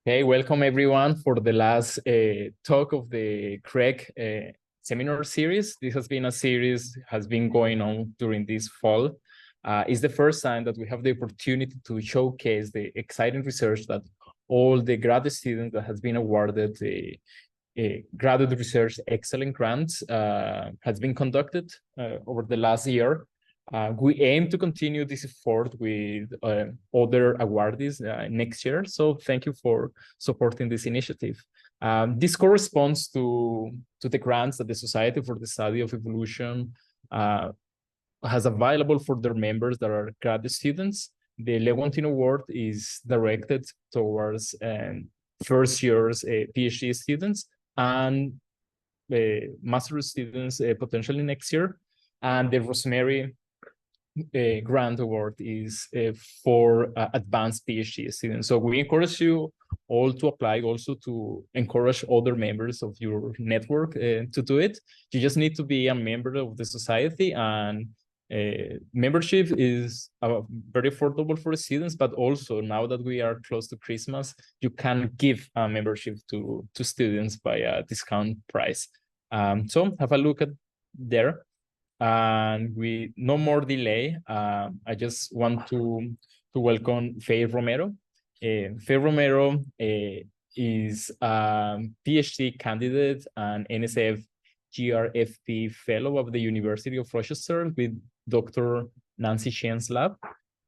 Hey, welcome everyone for the last talk of the GREG seminar series. This has been a series has been going on during this fall. It's the first time that we have the opportunity to showcase the exciting research that all the graduate students that has been awarded the graduate research excellent grants has been conducted over the last year. We aim to continue this effort with other awardees next year. So thank you for supporting this initiative. This corresponds to the grants that the Society for the Study of Evolution has available for their members that are graduate students. The Lewontin Award is directed towards first year's PhD students and master's students potentially next year. And the Rosemary grant award is for advanced PhD students. So we encourage you all to apply, also to encourage other members of your network to do it. You just need to be a member of the society, and membership is very affordable for students, but also now that we are close to Christmas, you can give a membership to students by a discount price. So have a look at there. And with no more delay, I just want to welcome Faye Romero. Faye Romero is a PhD candidate and NSF GRFP Fellow of the University of Rochester with Dr. Nancy Shen's lab.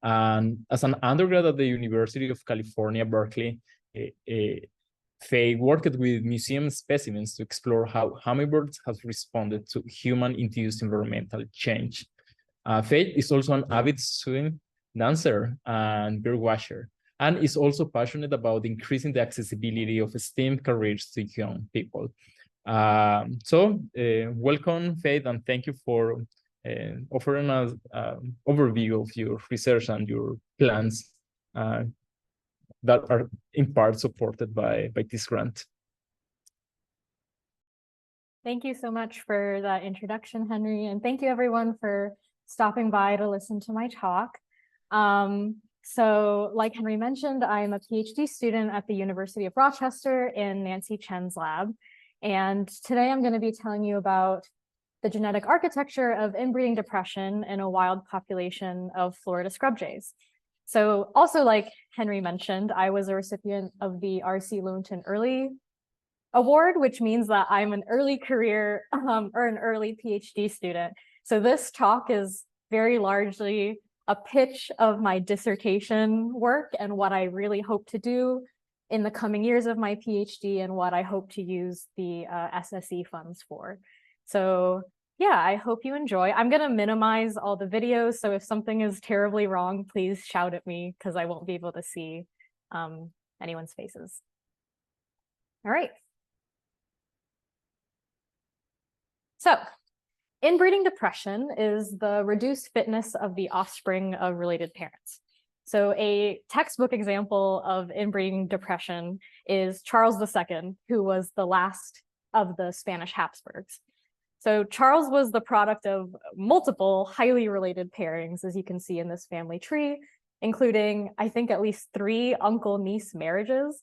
And as an undergrad at the University of California, Berkeley, Faye worked with museum specimens to explore how hummingbirds have responded to human-induced environmental change. Faye is also an avid swing dancer and bird watcher, and is also passionate about increasing the accessibility of STEM careers to young people. Welcome, Faye, and thank you for offering us an overview of your research and your plans that are in part supported by this grant. Thank you so much for that introduction, Henry, and thank you everyone for stopping by to listen to my talk. So like Henry mentioned, I'm a PhD student at the University of Rochester in Nancy Chen's lab. And today I'm going to be telling you about the genetic architecture of inbreeding depression in a wild population of Florida scrub jays. So also, like Henry mentioned, I was a recipient of the R.C. Lewontin Early Award, which means that I'm an early career or an early PhD student. So this talk is very largely a pitch of my dissertation work and what I really hope to do in the coming years of my PhD and what I hope to use the SSE funds for. So yeah, I hope you enjoy. I'm going to minimize all the videos, so if something is terribly wrong, please shout at me because I won't be able to see anyone's faces. All right. So, inbreeding depression is the reduced fitness of the offspring of related parents. So a textbook example of inbreeding depression is Charles II, who was the last of the Spanish Habsburgs. So Charles was the product of multiple highly related pairings, as you can see in this family tree, including, I think, at least 3 uncle-niece marriages.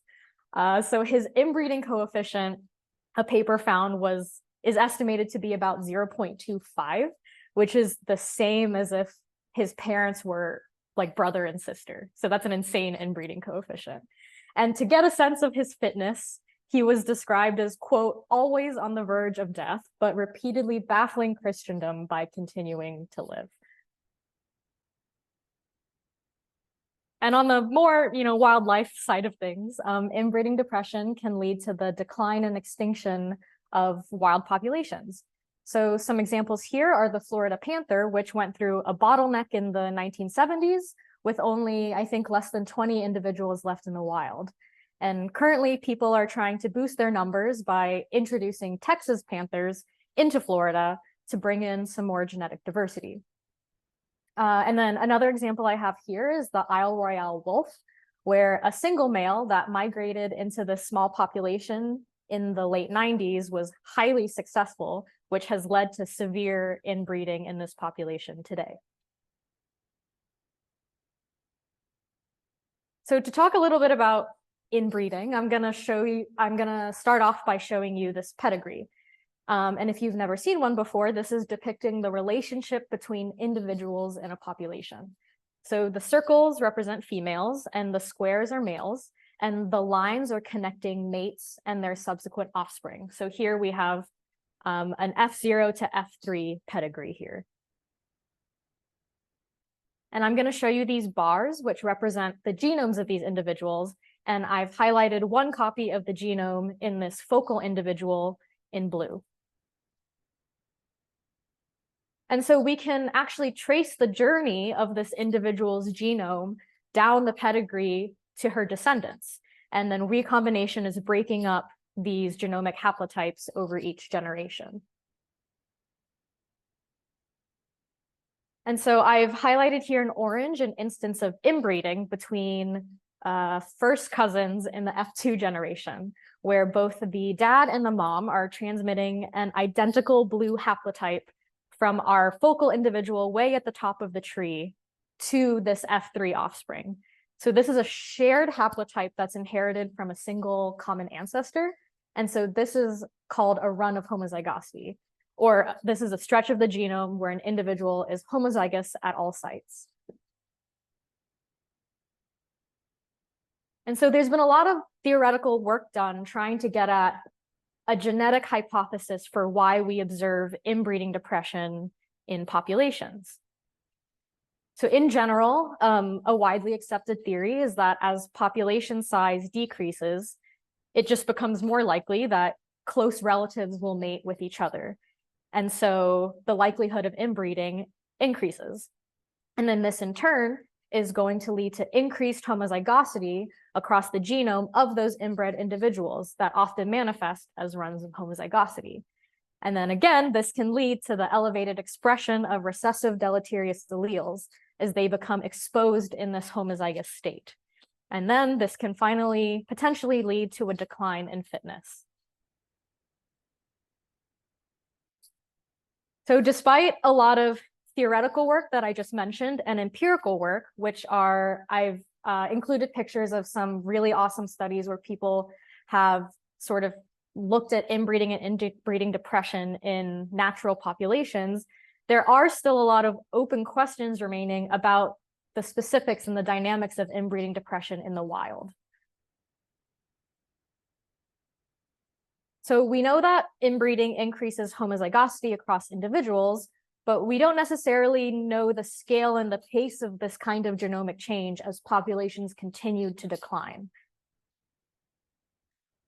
So his inbreeding coefficient, a paper found, is estimated to be about 0.25, which is the same as if his parents were like brother and sister. So that's an insane inbreeding coefficient. And to get a sense of his fitness, he was described as, quote, always on the verge of death, but repeatedly baffling Christendom by continuing to live. And on the more, wildlife side of things, inbreeding depression can lead to the decline and extinction of wild populations. So some examples here are the Florida panther, which went through a bottleneck in the 1970s with only, I think, less than 20 individuals left in the wild. And currently, people are trying to boost their numbers by introducing Texas panthers into Florida to bring in some more genetic diversity. And then another example I have here is the Isle Royale wolf, where a single male that migrated into this small population in the late 90s was highly successful, which has led to severe inbreeding in this population today. So to talk a little bit about inbreeding, I'm going to start off by showing you this pedigree. And if you've never seen one before, this is depicting the relationship between individuals in a population. So the circles represent females and the squares are males, and the lines are connecting mates and their subsequent offspring. So here we have an F0 to F3 pedigree here. And I'm going to show you these bars, which represent the genomes of these individuals. And I've highlighted one copy of the genome in this focal individual in blue. And so we can actually trace the journey of this individual's genome down the pedigree to her descendants. And then recombination is breaking up these genomic haplotypes over each generation. And so I've highlighted here in orange an instance of inbreeding between first cousins in the F2 generation, where both the dad and the mom are transmitting an identical blue haplotype from our focal individual way at the top of the tree to this F3 offspring. So this is a shared haplotype that's inherited from a single common ancestor. And so this is called a run of homozygosity, or this is a stretch of the genome where an individual is homozygous at all sites. And so there's been a lot of theoretical work done trying to get at a genetic hypothesis for why we observe inbreeding depression in populations. So in general, a widely accepted theory is that as population size decreases, it just becomes more likely that close relatives will mate with each other. And so the likelihood of inbreeding increases. And then this in turn is going to lead to increased homozygosity across the genome of those inbred individuals that often manifest as runs of homozygosity. And then again, this can lead to the elevated expression of recessive deleterious alleles as they become exposed in this homozygous state. And then this can finally potentially lead to a decline in fitness. So despite a lot of theoretical work that I just mentioned and empirical work, which are, I've included pictures of some really awesome studies where people have sort of looked at inbreeding and inbreeding depression in natural populations, there are still a lot of open questions remaining about the specifics and the dynamics of inbreeding depression in the wild. So we know that inbreeding increases homozygosity across individuals, but we don't necessarily know the scale and the pace of this kind of genomic change as populations continue to decline.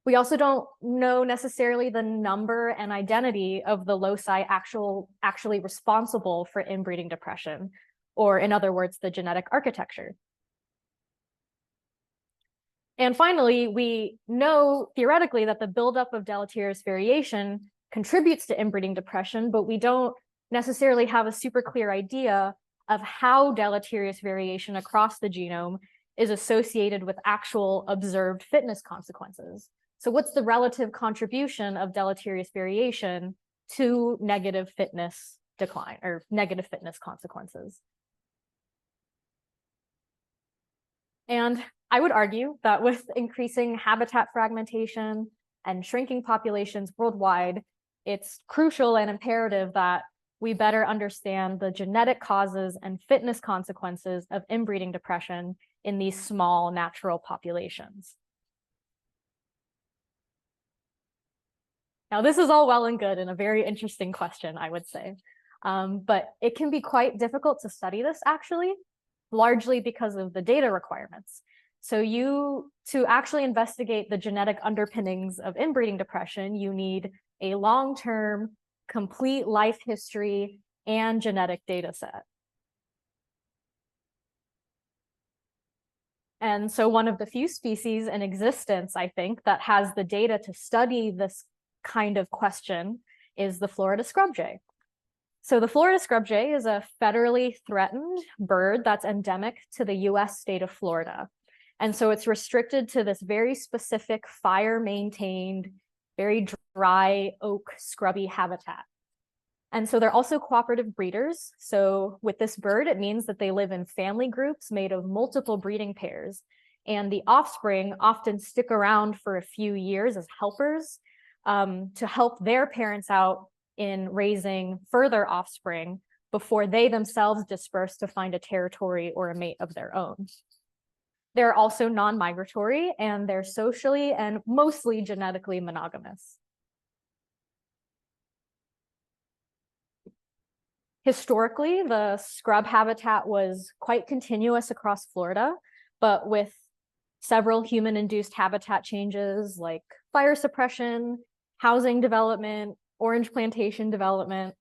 We also don't know necessarily the number and identity of the loci actually responsible for inbreeding depression, or in other words, the genetic architecture. And finally, we know theoretically that the buildup of deleterious variation contributes to inbreeding depression, but we don't necessarily have a super clear idea of how deleterious variation across the genome is associated with actual observed fitness consequences. So what's the relative contribution of deleterious variation to negative fitness decline or negative fitness consequences? And I would argue that with increasing habitat fragmentation and shrinking populations worldwide, it's crucial and imperative that we better understand the genetic causes and fitness consequences of inbreeding depression in these small natural populations. Now, this is all well and good and a very interesting question, I would say, but it can be quite difficult to study this actually, largely because of the data requirements. So to actually investigate the genetic underpinnings of inbreeding depression, you need a long-term, complete life history and genetic data set. And so one of the few species in existence, I think, that has the data to study this kind of question is the Florida scrub jay. So the Florida scrub jay is a federally threatened bird that's endemic to the US state of Florida. And so it's restricted to this very specific fire-maintained, very dry oak scrubby habitat. And so they're also cooperative breeders. So with this bird, it means that they live in family groups made of multiple breeding pairs. and the offspring often stick around for a few years as helpers to help their parents out in raising further offspring before they themselves disperse to find a territory or a mate of their own. They're also non-migratory, and they're socially and mostly genetically monogamous. Historically, the scrub habitat was quite continuous across Florida, but with several human-induced habitat changes like fire suppression, housing development, orange plantation development,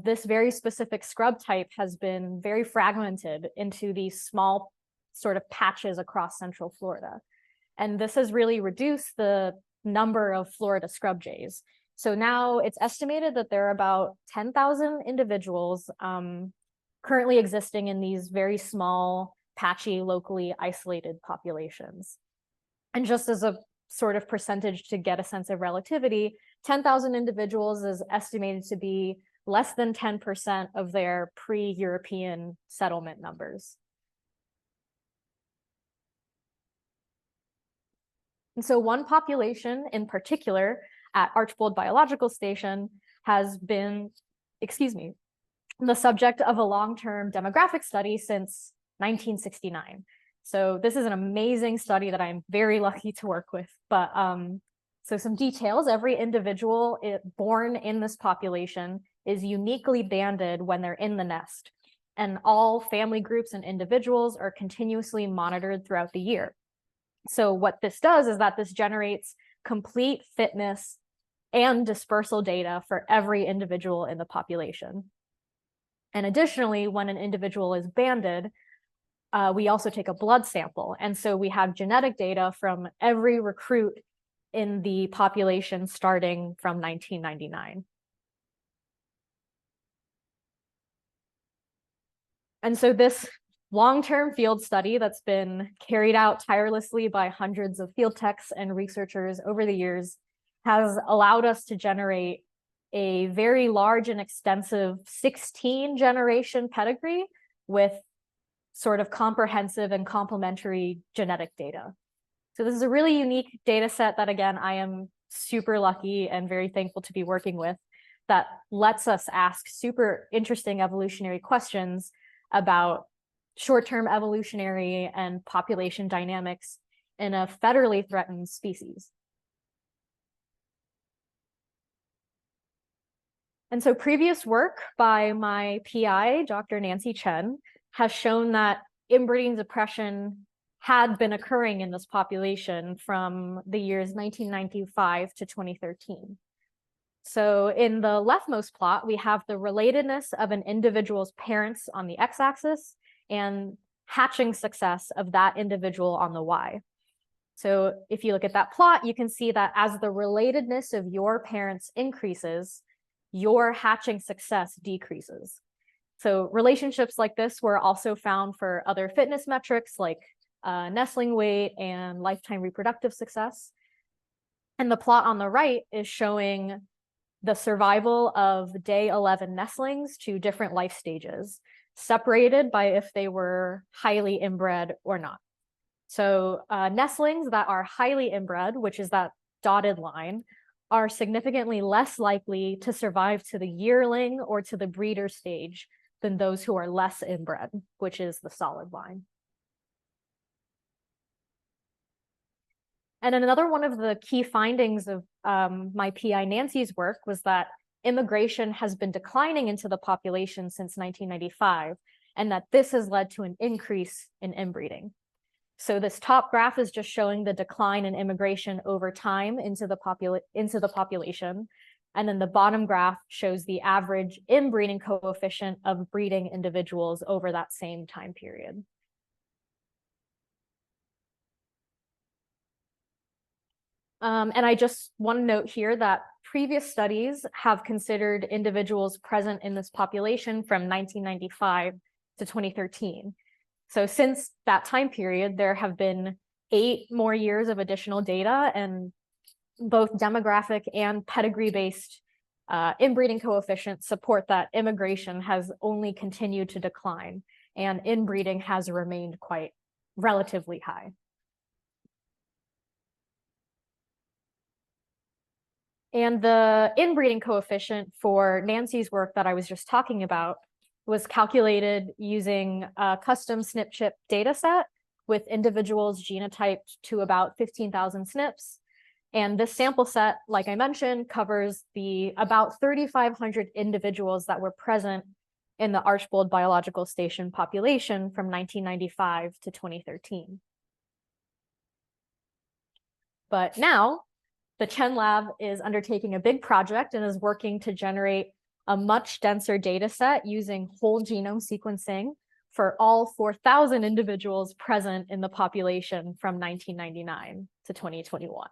this very specific scrub type has been very fragmented into these small sort of patches across central Florida. And this has really reduced the number of Florida scrub jays. So now it's estimated that there are about 10,000 individuals currently existing in these very small, patchy, locally isolated populations. And just as a sort of percentage to get a sense of relativity, 10,000 individuals is estimated to be less than 10% of their pre-European settlement numbers. And so one population in particular at Archbold Biological Station has been, the subject of a long-term demographic study since 1969. So this is an amazing study that I'm very lucky to work with. But so some details: every individual born in this population is uniquely banded when they're in the nest, and all family groups and individuals are continuously monitored throughout the year. So what this does is that this generates complete fitness and dispersal data for every individual in the population. And additionally, when an individual is banded, we also take a blood sample. And so we have genetic data from every recruit in the population starting from 1999. And so this long-term field study that's been carried out tirelessly by hundreds of field techs and researchers over the years has allowed us to generate a very large and extensive 16-generation pedigree with sort of comprehensive and complementary genetic data. So this is a really unique data set that, again, I am super lucky and very thankful to be working with, that lets us ask super interesting evolutionary questions about short-term evolutionary and population dynamics in a federally threatened species. And so previous work by my PI, Dr. Nancy Chen, has shown that inbreeding depression had been occurring in this population from the years 1995 to 2013. So in the leftmost plot, we have the relatedness of an individual's parents on the x-axis and hatching success of that individual on the y. So if you look at that plot, you can see that as the relatedness of your parents increases, your hatching success decreases. So relationships like this were also found for other fitness metrics like nestling weight and lifetime reproductive success. And the plot on the right is showing the survival of day 11 nestlings to different life stages, separated by if they were highly inbred or not. So nestlings that are highly inbred, which is that dotted line, are significantly less likely to survive to the yearling or to the breeder stage than those who are less inbred, which is the solid line. And another one of the key findings of my PI Nancy's work was that immigration has been declining into the population since 1995, and that this has led to an increase in inbreeding. So this top graph is just showing the decline in immigration over time into the population. And then the bottom graph shows the average inbreeding coefficient of breeding individuals over that same time period. And I just want to note here that previous studies have considered individuals present in this population from 1995 to 2013. So since that time period, there have been 8 more years of additional data, and both demographic and pedigree-based inbreeding coefficients support that immigration has only continued to decline, and inbreeding has remained quite relatively high. And the inbreeding coefficient for Nancy's work that I was just talking about was calculated using a custom SNP chip data set with individuals genotyped to about 15,000 SNPs. And this sample set, like I mentioned, covers the about 3,500 individuals that were present in the Archbold Biological Station population from 1995 to 2013. But now, the Chen Lab is undertaking a big project and is working to generate a much denser data set using whole genome sequencing for all 4,000 individuals present in the population from 1999 to 2021.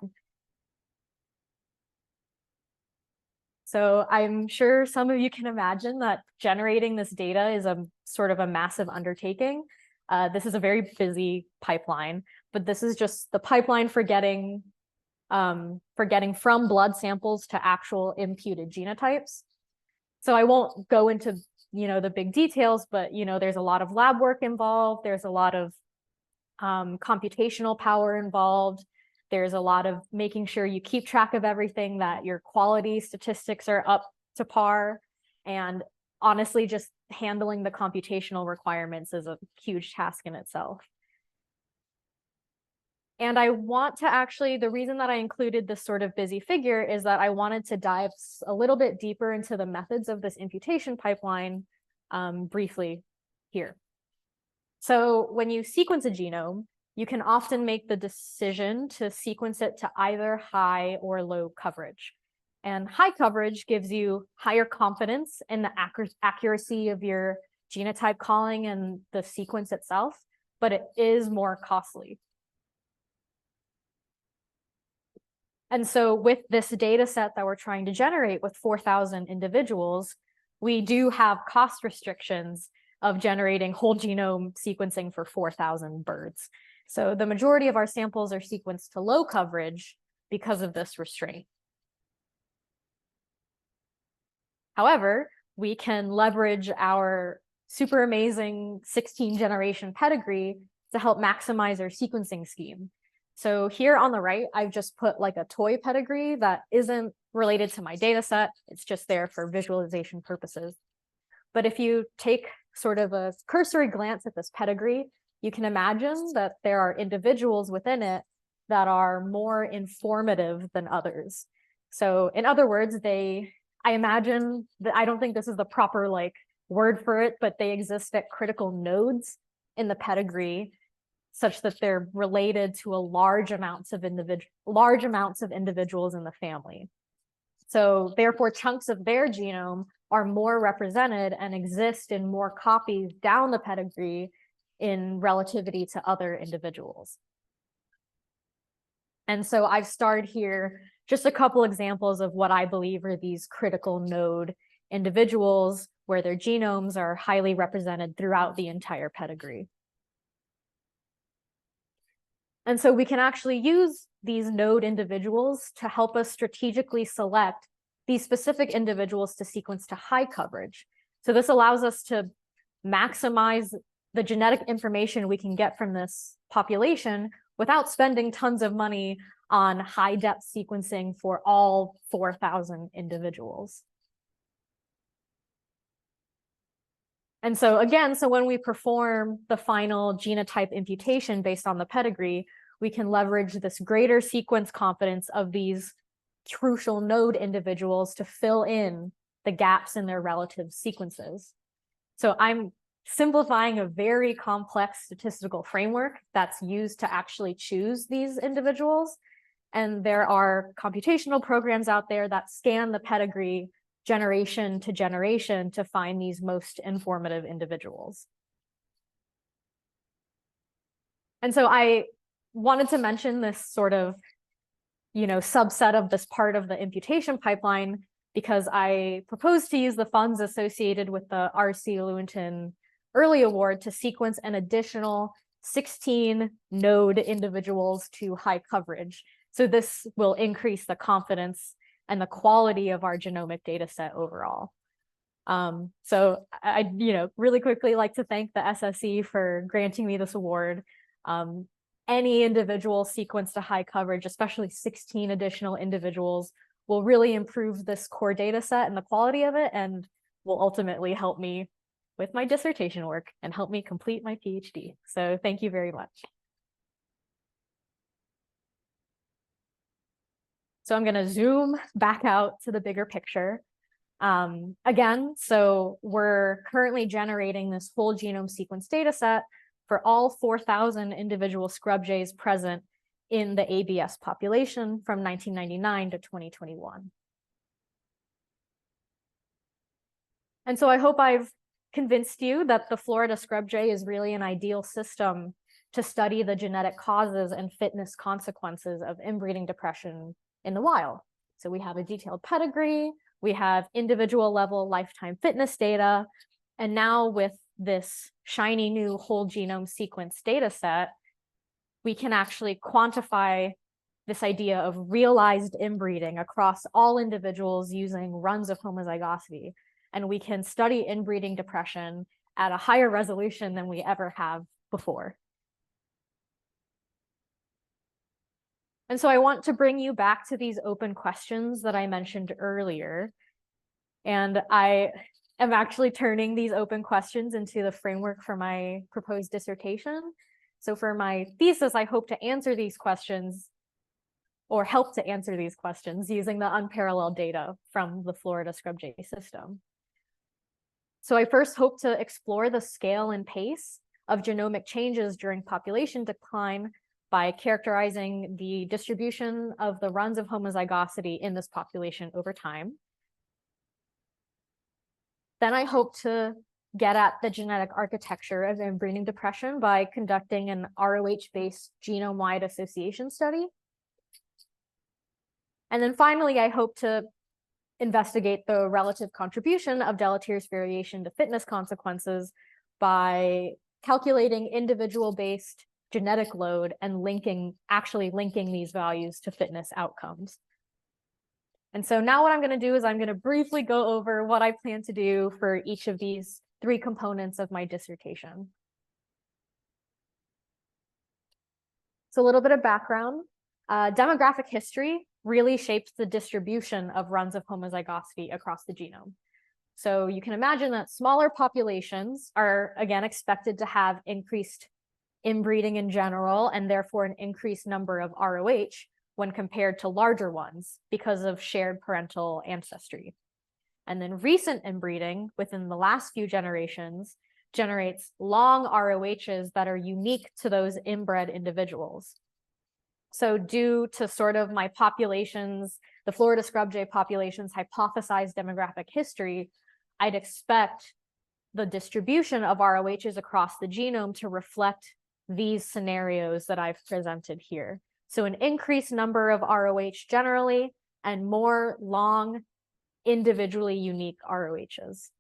So I'm sure some of you can imagine that generating this data is a sort of a massive undertaking. This is a very busy pipeline, but this is just the pipeline for getting from blood samples to actual imputed genotypes. So I won't go into, the big details, but, there's a lot of lab work involved. There's a lot of computational power involved. There's a lot of making sure you keep track of everything, that your quality statistics are up to par. And honestly, just handling the computational requirements is a huge task in itself. And I want to actually, the reason that I included this sort of busy figure is that I wanted to dive a little bit deeper into the methods of this imputation pipeline briefly here. So when you sequence a genome, you can often make the decision to sequence it to either high or low coverage. And high coverage gives you higher confidence in the accuracy of your genotype calling and the sequence itself, but it is more costly. And so with this data set that we're trying to generate with 4,000 individuals, we do have cost restrictions of generating whole genome sequencing for 4,000 birds. So the majority of our samples are sequenced to low coverage because of this restraint. However, we can leverage our super amazing 16 generation pedigree to help maximize our sequencing scheme. So here on the right, I've just put like a toy pedigree that isn't related to my data set. It's just there for visualization purposes. But if you take sort of a cursory glance at this pedigree, you can imagine that there are individuals within it that are more informative than others. So in other words, I imagine that, I don't think this is the proper word for it, but they exist at critical nodes in the pedigree such that they're related to a large amounts of individuals in the family. So therefore, chunks of their genome are more represented and exist in more copies down the pedigree in relativity to other individuals. And so I've starred here just a couple examples of what I believe are these critical node individuals where their genomes are highly represented throughout the entire pedigree. And so we can actually use these node individuals to help us strategically select these specific individuals to sequence to high coverage. So this allows us to maximize the genetic information we can get from this population without spending tons of money on high depth sequencing for all 4,000 individuals. And so again, so when we perform the final genotype imputation based on the pedigree, we can leverage this greater sequence confidence of these crucial node individuals to fill in the gaps in their relative sequences. So I'm simplifying a very complex statistical framework that's used to actually choose these individuals. And there are computational programs out there that scan the pedigree generation to generation to find these most informative individuals. And so I wanted to mention this sort of, subset of this part of the imputation pipeline because I proposed to use the funds associated with the R.C. Lewontin Early Award to sequence an additional 16 node individuals to high coverage. So this will increase the confidence and the quality of our genomic data set overall. So I, really quickly like to thank the SSE for granting me this award. Any individual sequenced to high coverage, especially 16 additional individuals, will really improve this core data set and the quality of it, and will ultimately help me with my dissertation work and help me complete my PhD. So thank you very much. So I'm going to zoom back out to the bigger picture. Again, so we're currently generating this whole genome sequence data set for all 4,000 individual scrub jays present in the ABS population from 1999 to 2021. And so I hope I've convinced you that the Florida scrub jay is really an ideal system to study the genetic causes and fitness consequences of inbreeding depression in the wild. So we have a detailed pedigree, we have individual level lifetime fitness data, and now with this shiny new whole genome sequence data set, we can actually quantify this idea of realized inbreeding across all individuals using runs of homozygosity. And we can study inbreeding depression at a higher resolution than we ever have before. And so I want to bring you back to these open questions that I mentioned earlier. And I am actually turning these open questions into the framework for my proposed dissertation. So for my thesis, I hope to answer these questions or help to answer these questions using the unparalleled data from the Florida scrub jay system. So I first hope to explore the scale and pace of genomic changes during population decline by characterizing the distribution of the runs of homozygosity in this population over time. Then I hope to get at the genetic architecture of inbreeding depression by conducting an ROH-based genome-wide association study. And then finally, I hope to investigate the relative contribution of deleterious variation to fitness consequences by calculating individual-based genetic load and actually linking these values to fitness outcomes. And so now what I'm going to do is I'm going to briefly go over what I plan to do for each of these three components of my dissertation. So a little bit of background. Demographic history really shapes the distribution of runs of homozygosity across the genome. So you can imagine that smaller populations are, again, expected to have increased inbreeding in general, and therefore an increased number of ROH when compared to larger ones because of shared parental ancestry. And then recent inbreeding within the last few generations generates long ROHs that are unique to those inbred individuals. So due to sort of my populations, the Florida scrub jay population's hypothesized demographic history, I'd expect the distribution of ROHs across the genome to reflect these scenarios that I've presented here. So an increased number of ROH generally, and more long, individually unique ROHs.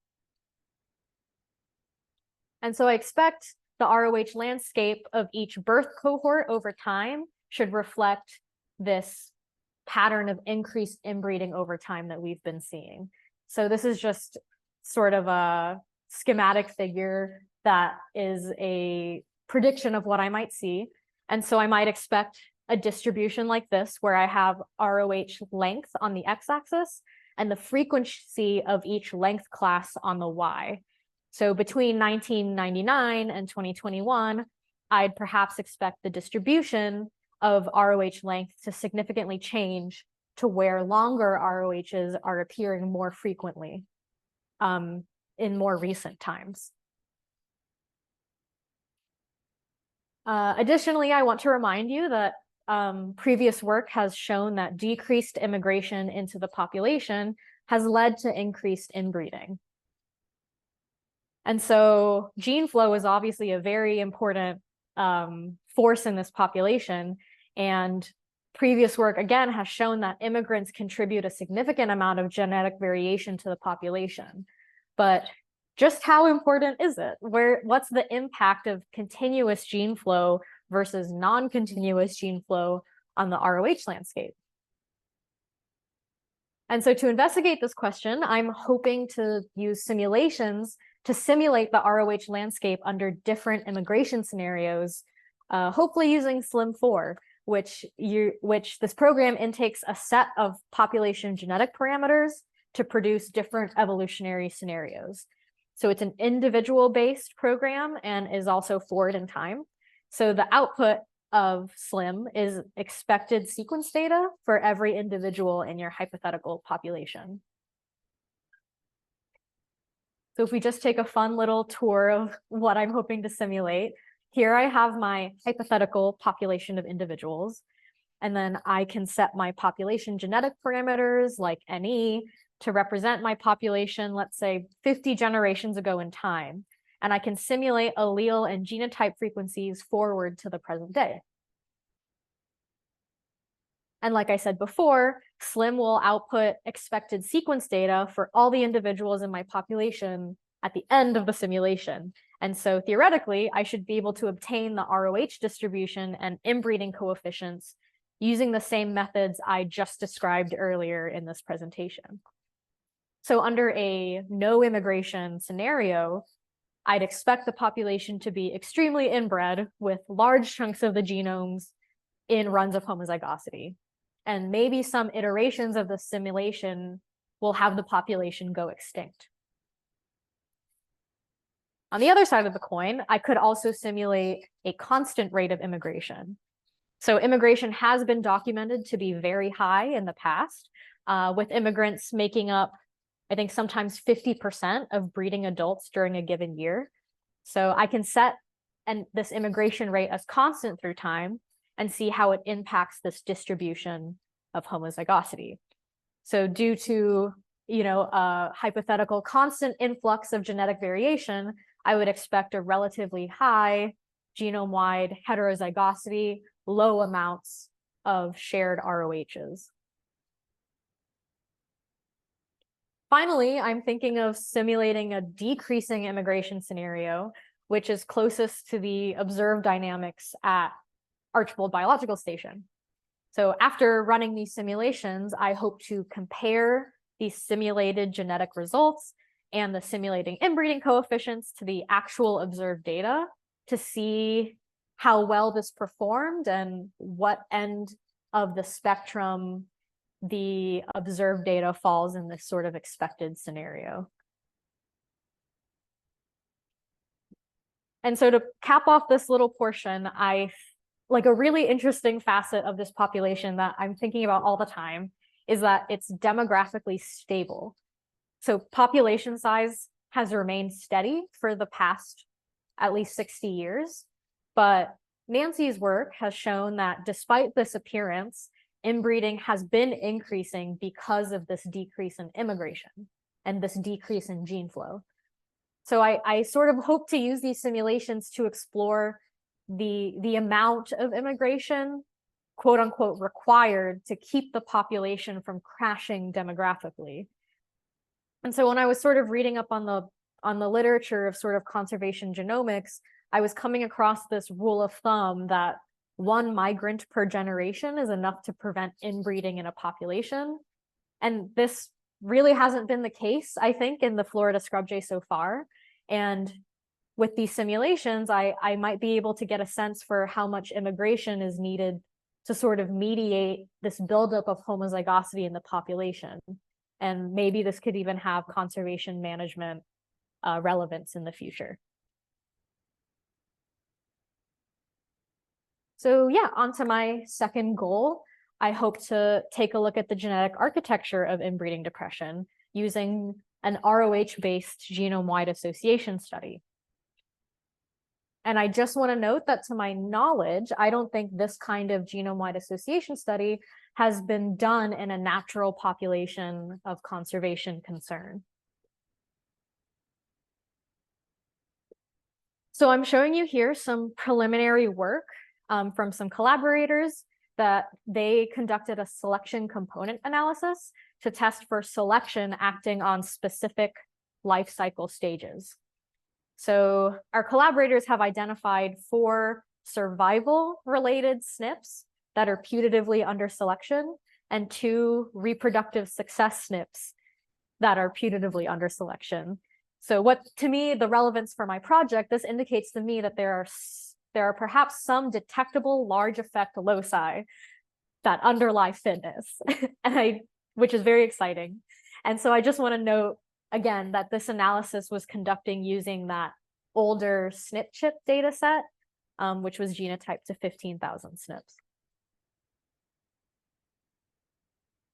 And so I expect the ROH landscape of each birth cohort over time should reflect this pattern of increased inbreeding over time that we've been seeing. So this is just sort of a schematic figure that is a prediction of what I might see. And so I might expect a distribution like this, where I have ROH length on the x-axis and the frequency of each length class on the y. So between 1999 and 2021, I'd perhaps expect the distribution of ROH length to significantly change to where longer ROHs are appearing more frequently in more recent times. Additionally, I want to remind you that previous work has shown that decreased immigration into the population has led to increased inbreeding. And so gene flow is obviously a very important force in this population. And previous work, again, has shown that immigrants contribute a significant amount of genetic variation to the population. But just how important is it? What's the impact of continuous gene flow versus non-continuous gene flow on the ROH landscape? And so to investigate this question, I'm hoping to use simulations to simulate the ROH landscape under different immigration scenarios, hopefully using SLIM4, which this program intakes a set of population genetic parameters to produce different evolutionary scenarios. So it's an individual-based program and is also forward in time. So the output of SLIM is expected sequence data for every individual in your hypothetical population. So if we just take a fun little tour of what I'm hoping to simulate, here I have my hypothetical population of individuals, and then I can set my population genetic parameters like NE to represent my population, let's say 50 generations ago in time, and I can simulate allele and genotype frequencies forward to the present day. And like I said before, SLIM will output expected sequence data for all the individuals in my population at the end of the simulation. And so theoretically, I should be able to obtain the ROH distribution and inbreeding coefficients using the same methods I just described earlier in this presentation. So under a no immigration scenario, I'd expect the population to be extremely inbred with large chunks of the genomes in runs of homozygosity. And maybe some iterations of the simulation will have the population go extinct. On the other side of the coin, I could also simulate a constant rate of immigration. So immigration has been documented to be very high in the past, with immigrants making up, I think, sometimes 50% of breeding adults during a given year. So I can set this immigration rate as constant through time and see how it impacts this distribution of homozygosity. So due to a hypothetical constant influx of genetic variation, I would expect a relatively high genome-wide heterozygosity, low amounts of shared ROHs. Finally, I'm thinking of simulating a decreasing immigration scenario, which is closest to the observed dynamics at Archbold Biological Station. So after running these simulations, I hope to compare these simulated genetic results and the simulating inbreeding coefficients to the actual observed data to see how well this performed and what end of the spectrum the observed data falls in this sort of expected scenario. And so to cap off this little portion, like a really interesting facet of this population that I'm thinking about all the time is that it's demographically stable. So population size has remained steady for the past at least 60 years, but Nancy's work has shown that despite this appearance, inbreeding has been increasing because of this decrease in immigration and this decrease in gene flow. So I sort of hope to use these simulations to explore the amount of immigration, quote unquote, required to keep the population from crashing demographically. And so when I was sort of reading up on the literature of sort of conservation genomics, I was coming across this rule of thumb that one migrant per generation is enough to prevent inbreeding in a population. And this really hasn't been the case, I think, in the Florida scrub jay so far. And with these simulations, I might be able to get a sense for how much immigration is needed to sort of mediate this buildup of homozygosity in the population. And maybe this could even have conservation management relevance in the future. So yeah, on to my second goal. I hope to take a look at the genetic architecture of inbreeding depression using an ROH-based genome-wide association study. And I just want to note that to my knowledge, I don't think this kind of genome-wide association study has been done in a natural population of conservation concern. So I'm showing you here some preliminary work from some collaborators that they conducted a selection component analysis to test for selection acting on specific life cycle stages. So our collaborators have identified 4 survival-related SNPs that are putatively under selection and 2 reproductive success SNPs that are putatively under selection. So what, to me, the relevance for my project, this indicates to me that there are there are perhaps some detectable large effect loci that underlie fitness, which is very exciting. And so I just want to note again that this analysis was conducting using that older SNP chip data set, which was genotyped to 15,000 SNPs.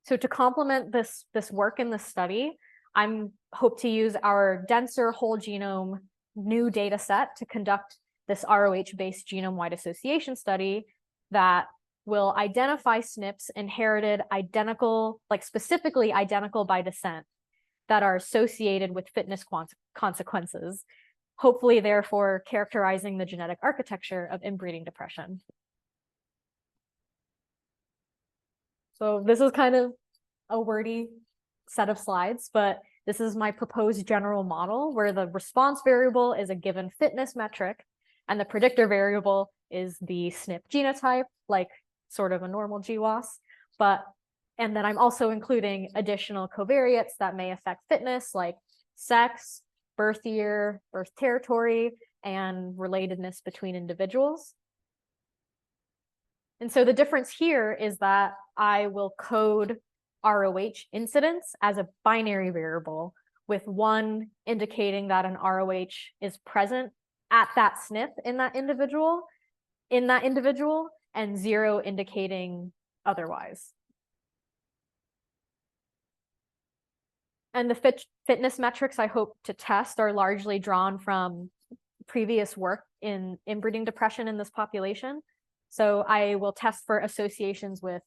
So to complement this work in the study, I hope to use our denser whole genome new data set to conduct this ROH-based genome-wide association study that will identify SNPs inherited identical, like specifically identical by descent, that are associated with fitness consequences, hopefully therefore characterizing the genetic architecture of inbreeding depression. So this is kind of a wordy set of slides, but this is my proposed general model where the response variable is a given fitness metric and the predictor variable is the SNP genotype, like sort of a normal GWAS, and then I'm also including additional covariates that may affect fitness, like sex, birth year, birth territory, and relatedness between individuals. And so the difference here is that I will code ROH incidence as a binary variable, with 1 indicating that an ROH is present at that SNP in that individual, and 0 indicating otherwise. And the fitness metrics I hope to test are largely drawn from previous work in inbreeding depression in this population. So I will test for associations with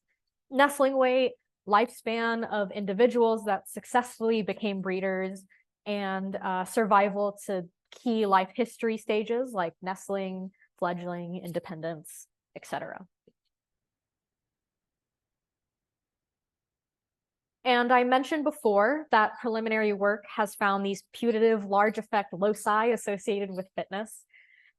nestling weight, lifespan of individuals that successfully became breeders, and survival to key life history stages like nestling, fledgling, independence, etc. And I mentioned before that preliminary work has found these putative large effect loci associated with fitness.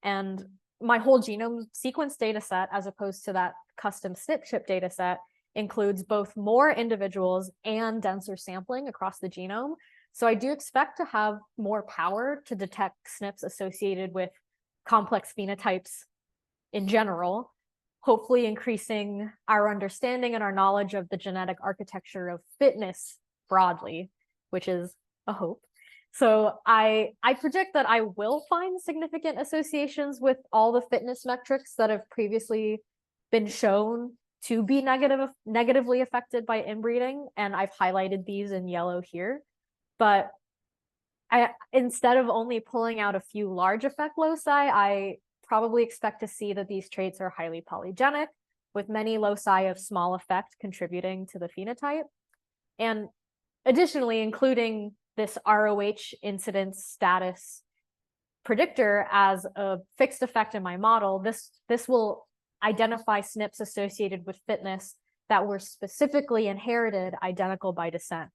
And my whole genome sequence data set, as opposed to that custom SNP chip data set, includes both more individuals and denser sampling across the genome. So I do expect to have more power to detect SNPs associated with complex phenotypes in general, hopefully increasing our understanding and our knowledge of the genetic architecture of fitness broadly, which is a hope. So I predict that I will find significant associations with all the fitness metrics that have previously been shown to be negatively affected by inbreeding, and I've highlighted these in yellow here. But instead of only pulling out a few large effect loci, I probably expect to see that these traits are highly polygenic, with many loci of small effect contributing to the phenotype. And additionally, including this ROH incidence status predictor as a fixed effect in my model, this will identify SNPs associated with fitness that were specifically inherited identical by descent.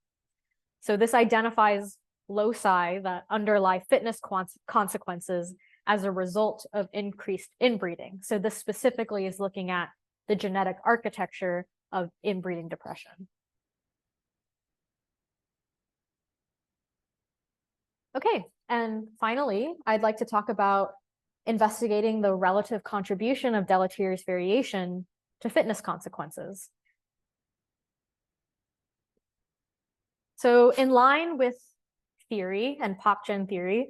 So this identifies loci that underlie fitness consequences as a result of increased inbreeding. So this specifically is looking at the genetic architecture of inbreeding depression. Okay, and finally, I'd like to talk about investigating the relative contribution of deleterious variation to fitness consequences. So in line with theory and PopGen theory,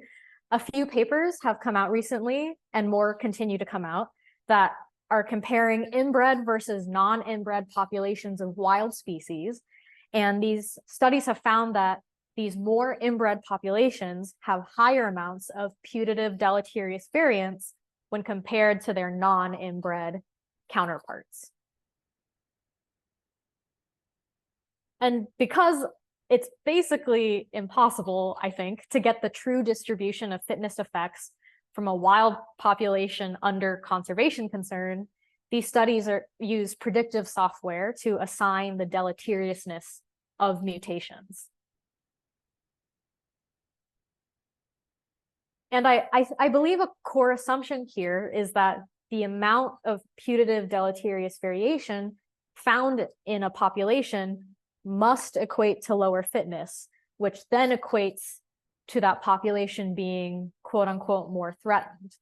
a few papers have come out recently, and more continue to come out, that are comparing inbred versus non-inbred populations of wild species. And these studies have found that these more inbred populations have higher amounts of putative deleterious variance when compared to their non-inbred counterparts. And because it's basically impossible, I think, to get the true distribution of fitness effects from a wild population under conservation concern, these studies use predictive software to assign the deleteriousness of mutations. And I believe a core assumption here is that the amount of putative deleterious variation found in a population must equate to lower fitness, which then equates to that population being quote unquote more threatened.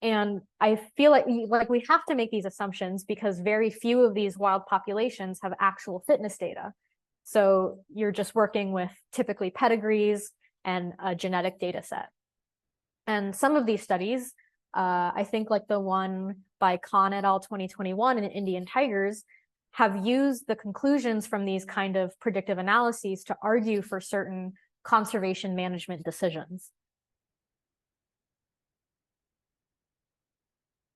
And I feel like we have to make these assumptions because very few of these wild populations have actual fitness data. So you're just working with typically pedigrees and a genetic data set. And some of these studies, I think like the one by Khan et al. 2021 in Indian tigers, have used the conclusions from these kind of predictive analyses to argue for certain conservation management decisions.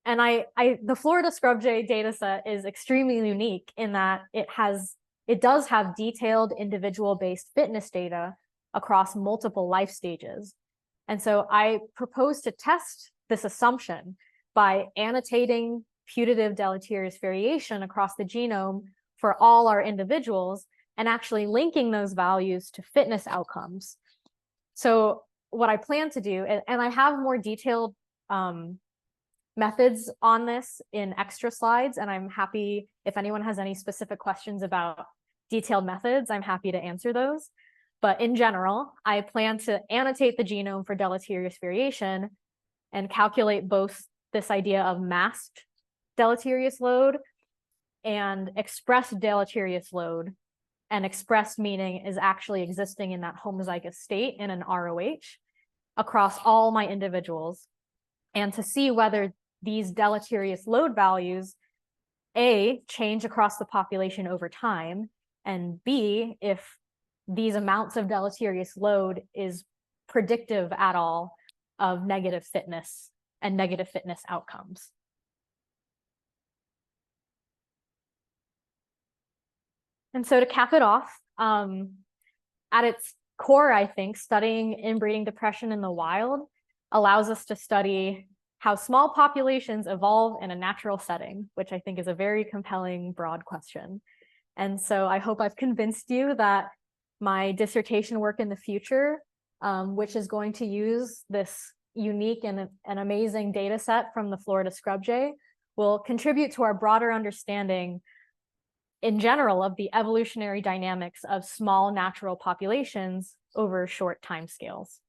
And the Florida scrub jay data set is extremely unique in that it does have detailed individual-based fitness data across multiple life stages. And so I propose to test this assumption by annotating putative deleterious variation across the genome for all our individuals and actually linking those values to fitness outcomes. So what I plan to do, and I have more detailed methods on this in extra slides, and I'm happy if anyone has any specific questions about detailed methods, I'm happy to answer those. But in general, I plan to annotate the genome for deleterious variation and calculate both this idea of masked deleterious load and expressed deleterious load. And expressed meaning is actually existing in that homozygous state in an ROH across all my individuals. And to see whether these deleterious load values, A, change across the population over time, and B, if these amounts of deleterious load is predictive at all of negative fitness and negative fitness outcomes. And so to cap it off, at its core, I think studying inbreeding depression in the wild allows us to study how small populations evolve in a natural setting, which I think is a very compelling, broad question. And so I hope I've convinced you that my dissertation work in the future, which is going to use this unique and an amazing data set from the Florida scrub jay, will contribute to our broader understanding in general of the evolutionary dynamics of small natural populations over short timescales.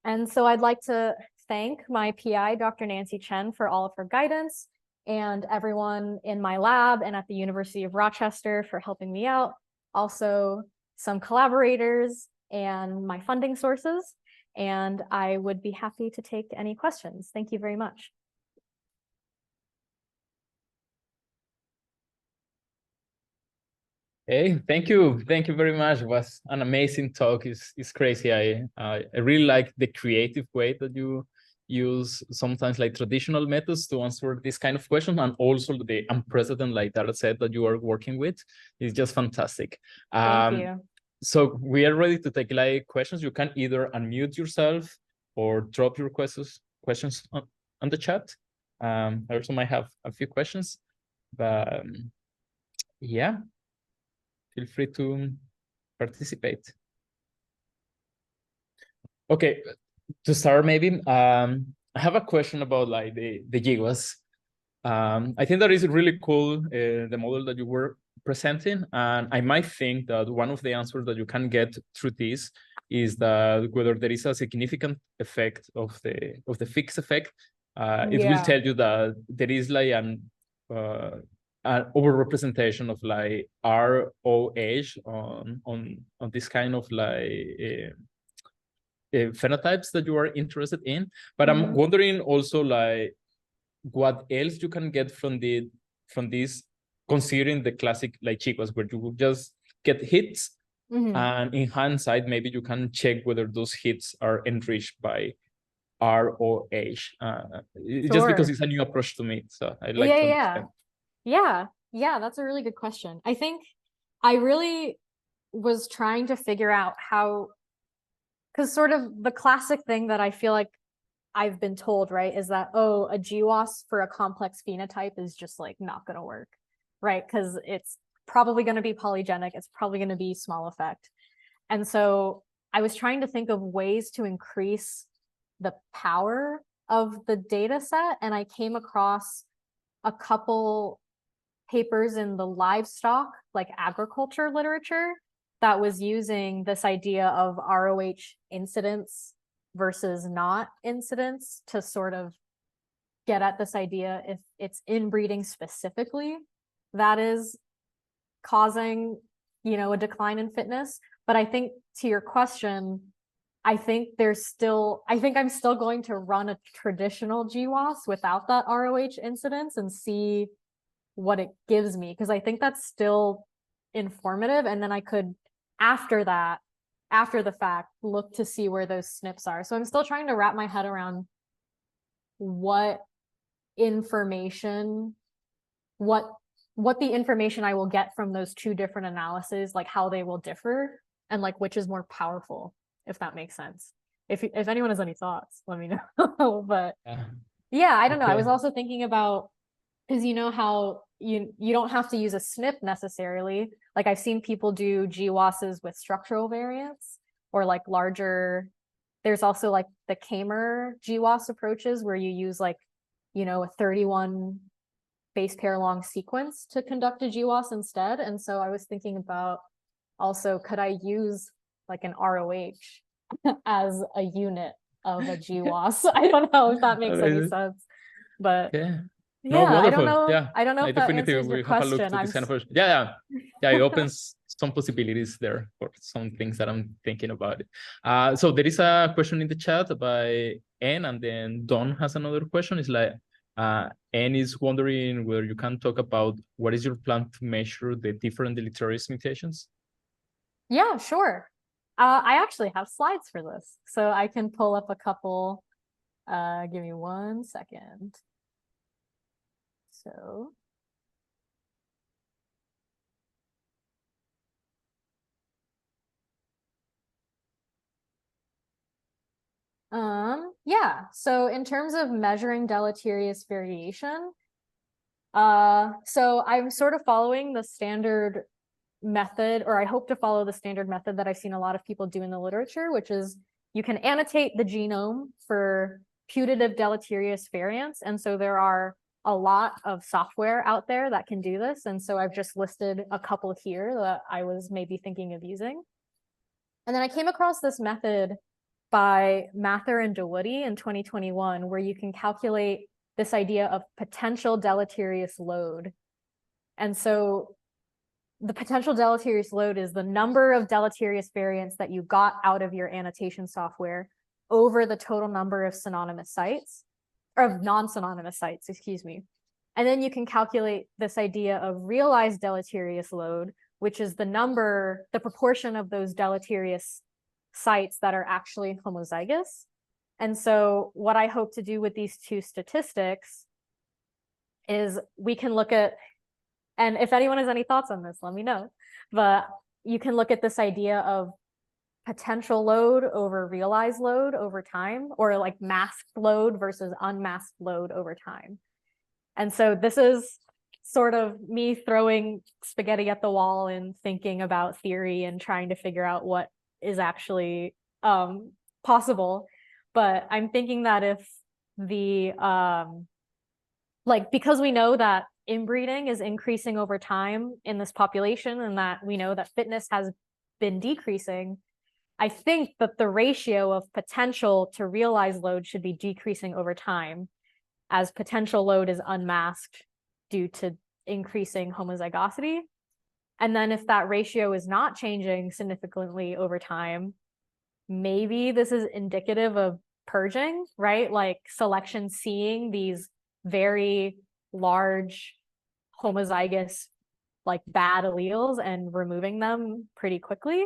And so I'd like to thank my PI, Dr. Nancy Chen, for all of her guidance, and everyone in my lab and at the University of Rochester for helping me out. Also, some collaborators and my funding sources. And I would be happy to take any questions. Thank you very much. Hey, thank you very much. It was an amazing talk. It's crazy. I really like the creative way that you use sometimes like traditional methods to answer this kind of question, and also the unprecedented like data set that you are working with. It's just fantastic. Thank you. So we are ready to take like questions. You can either unmute yourself or drop your questions on the chat. I also might have a few questions, but yeah. Feel free to participate. Okay, to start maybe, I have a question about like the GWAS. I think that is really cool, the model that you were presenting, and I might think that one of the answers that you can get through this is that whether there is a significant effect of the fixed effect, it will tell you that there is like an overrepresentation of like ROH on this kind of like phenotypes that you are interested in. But I'm wondering also like what else you can get from this, considering the classic like GWAS, where you just get hits, and in hindsight maybe you can check whether those hits are enriched by ROH. Just because it's a new approach to me, so I'd like to understand. Yeah, that's a really good question. I think I really was trying to figure out how, because sort of the classic thing that I feel like I've been told, right, is that, oh, a GWAS for a complex phenotype is just like not going to work, right? Because it's probably going to be polygenic. It's probably going to be small effect. And so I was trying to think of ways to increase the power of the data set. And I came across a couple papers in the livestock, like agriculture literature, that was using this idea of ROH incidence versus not incidence to sort of get at this idea if it's inbreeding specifically that is causing, a decline in fitness. But I think to your question, I think I'm still going to run a traditional GWAS without that ROH incidence and see what it gives me, because I think that's still informative. And then I could, after the fact, look to see where those SNPs are. So I'm still trying to wrap my head around what the information I will get from those two different analyses, like how they will differ and like which is more powerful, if that makes sense. If anyone has any thoughts, let me know. But yeah, I don't know. I was also thinking about, because you know how you don't have to use a SNP necessarily. Like I've seen people do GWASs with structural variants or like larger. There's also like the Kamer GWAS approaches where you use like, a 31 base pair long sequence to conduct a GWAS instead. And so I was thinking about also, could I use like an ROH as a unit of a GWAS? I don't know if that makes any sense, but No, wonderful. I don't know. I don't know if that definitely answers your will have a look question. to this kind of person. Yeah. It opens some possibilities there for some things that I'm thinking about it. So there is a question in the chat by Anne, and then Don has another question. It's like, Anne is wondering whether you can talk about what is your plan to measure the different deleterious mutations? Yeah, sure. I actually have slides for this, so I can pull up a couple. Give me 1 second. So. Yeah, so in terms of measuring deleterious variation, so I'm sort of following the standard method, or I hope to follow the standard method that I've seen a lot of people do in the literature, which is you can annotate the genome for putative deleterious variants. And so there are a lot of software out there that can do this. And so I've just listed a couple here that I was maybe thinking of using. And then I came across this method by Mather and DeWoody in 2021, where you can calculate this idea of potential deleterious load. And so the potential deleterious load is the number of deleterious variants that you got out of your annotation software over the total number of synonymous sites, or of non-synonymous sites, excuse me. And then you can calculate this idea of realized deleterious load, which is the proportion of those deleterious sites that are actually homozygous. And so what I hope to do with these two statistics is we can look at, and if anyone has any thoughts on this, let me know, but you can look at this idea of potential load over realized load over time, or like masked load versus unmasked load over time. And so this is sort of me throwing spaghetti at the wall and thinking about theory and trying to figure out what is actually possible. But I'm thinking that if the because we know that inbreeding is increasing over time in this population, and that we know that fitness has been decreasing, I think that the ratio of potential to realized load should be decreasing over time, as potential load is unmasked due to increasing homozygosity. And then if that ratio is not changing significantly over time, maybe this is indicative of purging, right? Like selection seeing these very large homozygous, like bad alleles and removing them pretty quickly.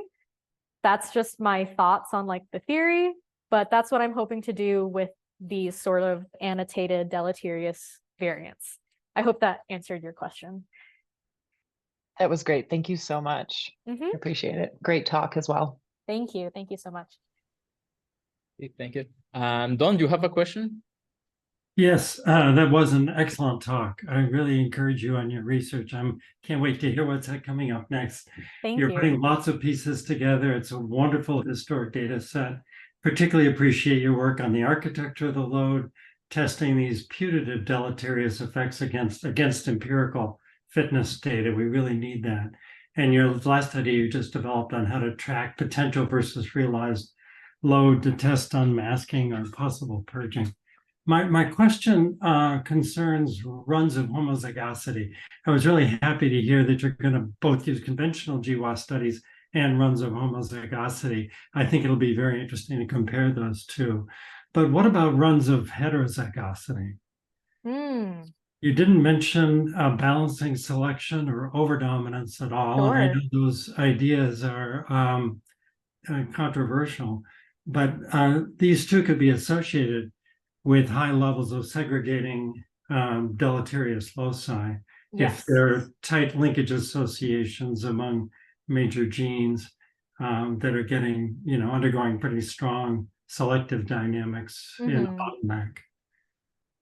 That's just my thoughts on like the theory, but that's what I'm hoping to do with these sort of annotated deleterious variants. I hope that answered your question. That was great. Thank you so much. Appreciate it. Great talk as well. Thank you. Thank you so much. Thank you. Don, do you have a question? Yes, that was an excellent talk. I really encourage you on your research. Can't wait to hear what's coming up next. You're putting lots of pieces together. It's a wonderful historic data set. Particularly appreciate your work on the architecture of the load, testing these putative deleterious effects against empirical fitness data. We really need that. And your last idea you just developed on how to track potential versus realized load to test unmasking or possible purging. My question concerns runs of homozygosity. I was really happy to hear that you're going to both use conventional GWAS studies and runs of homozygosity. I think it'll be very interesting to compare those two. But what about runs of heterozygosity? You didn't mention balancing selection or overdominance at all. Sure. And I know those ideas are controversial, but these two could be associated with high levels of segregating deleterious loci. Yes. If there are tight linkage associations among major genes that are getting, undergoing pretty strong selective dynamics in the bottleneck.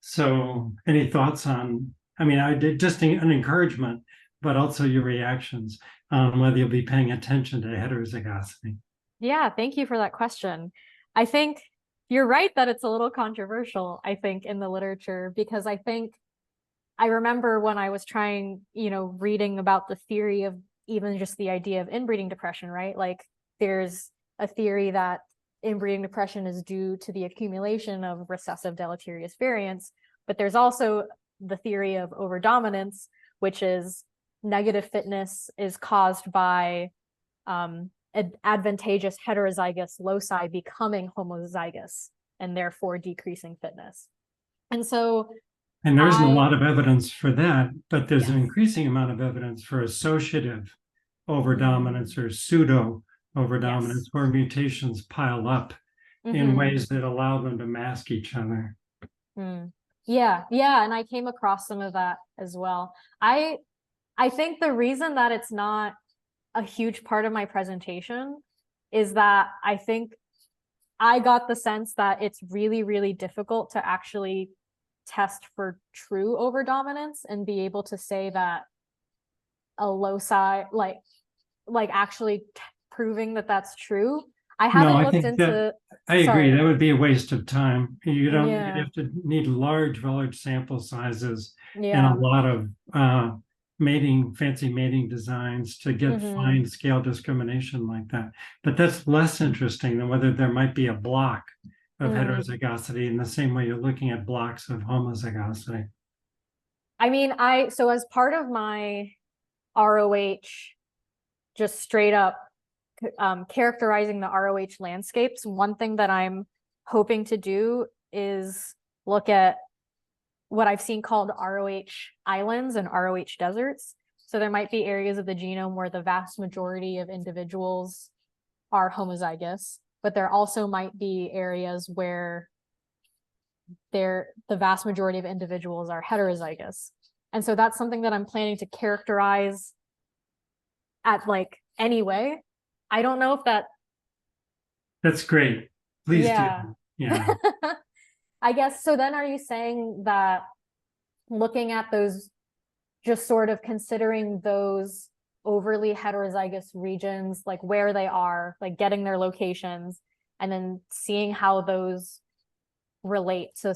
So any thoughts on, I did just an encouragement, but also your reactions on whether you'll be paying attention to heterozygosity. Yeah, thank you for that question. I think you're right that it's a little controversial, I think, in the literature, because I remember when I was trying, reading about the theory of even just the idea of inbreeding depression, right? Like there's a theory that inbreeding depression is due to the accumulation of recessive deleterious variants, but there's also the theory of overdominance, which is negative fitness is caused by advantageous heterozygous loci becoming homozygous and therefore decreasing fitness. And so there isn't a lot of evidence for that, but there's an increasing amount of evidence for associative overdominance or pseudo overdominance, where mutations pile up in ways that allow them to mask each other. Yeah, and I came across some of that as well. I think the reason that it's not a huge part of my presentation is that I think I got the sense that it's really, really difficult to actually test for true overdominance and be able to say that a loci, like actually proving that that's true. I haven't looked into. I agree. That would be a waste of time. You don't. You have to need large sample sizes and a lot of fancy mating designs to get fine scale discrimination like that. But that's less interesting than whether there might be a block of heterozygosity in the same way you're looking at blocks of homozygosity. So as part of my ROH, just straight up characterizing the ROH landscapes, one thing that I'm hoping to do is look at what I've seen called ROH islands and ROH deserts. So there might be areas of the genome where the vast majority of individuals are homozygous, but there also might be areas where the vast majority of individuals are heterozygous. And so that's something that I'm planning to characterize at anyway. I don't know if that's great. Please do. Yeah. I guess so. Then are you saying that looking at those, just sort of considering those overly heterozygous regions, like where they are, like getting their locations, and then seeing how those relate to,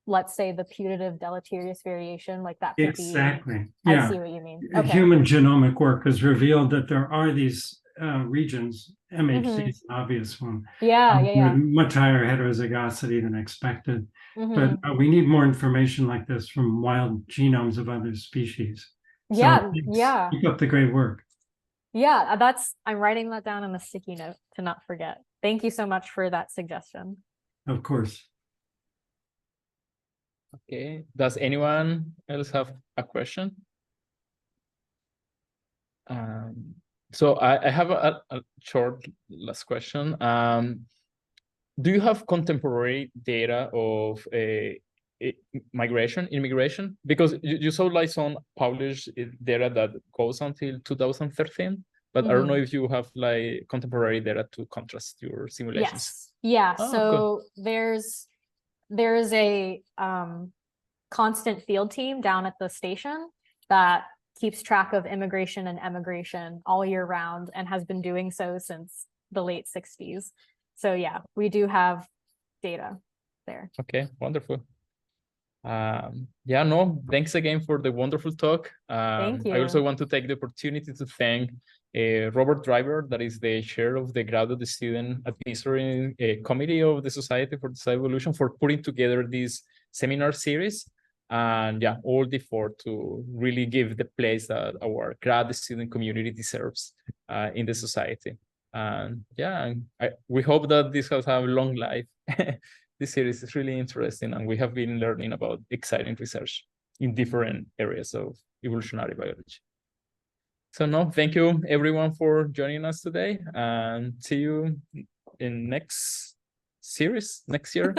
let's say, the putative deleterious variation, like that could exactly. I see what you mean. Okay. Human genomic work has revealed that there are these regions, MHC is an obvious one. Much higher heterozygosity than expected. But we need more information like this from wild genomes of other species. Keep up the great work. I'm writing that down on the sticky note to not forget. Thank you so much for that suggestion. Of course. Okay, does anyone else have a question? So I have a short last question. Do you have contemporary data of immigration? Because you saw some published data that goes until 2013, but I don't know if you have contemporary data to contrast your simulations. So there's a constant field team down at the station that keeps track of immigration and emigration all year round and has been doing so since the late 60s. So we do have data there. Okay, wonderful. Yeah, no, thanks again for the wonderful talk. Thank you. I also want to take the opportunity to thank Robert Driver, that is the chair of the graduate student advisory committee of the Society for Design Evolution, for putting together this seminar series. And yeah, all the effort to really give the place that our grad student community deserves in the society. And yeah, we hope that this has a long life. This series is really interesting, and we have been learning about exciting research in different areas of evolutionary biology. So no, thank you everyone for joining us today, and see you in next series next year.